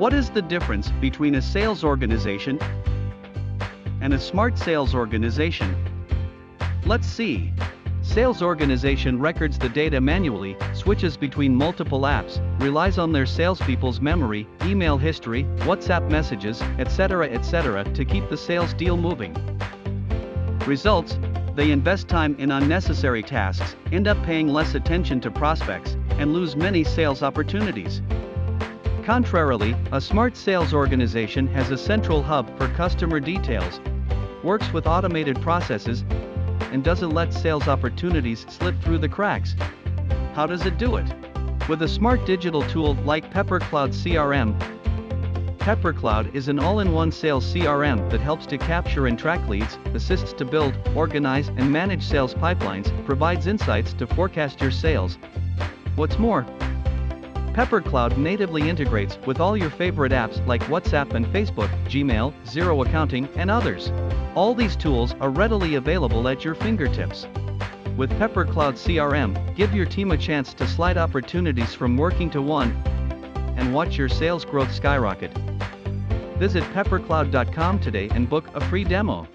What is the difference between a sales organization and a smart sales organization? Let's see. Sales organization records the data manually, switches between multiple apps, relies on their salespeople's memory, email history, WhatsApp messages, etc. to keep the sales deal moving. Results: they invest time in unnecessary tasks, end up paying less attention to prospects, and lose many sales opportunities. Contrarily, a smart sales organization has a central hub for customer details, works with automated processes, and doesn't let sales opportunities slip through the cracks. How does it do it? With a smart digital tool like Pepper Cloud CRM. Pepper Cloud is an all-in-one sales CRM that helps to capture and track leads, assists to build, organize, and manage sales pipelines, provides insights to forecast your sales. What's more, Pepper Cloud natively integrates with all your favorite apps like WhatsApp and Facebook, Gmail, Xero Accounting, and others. All these tools are readily available at your fingertips. With Pepper Cloud CRM, give your team a chance to slide opportunities from working to one, and watch your sales growth skyrocket. Visit peppercloud.com today and book a free demo.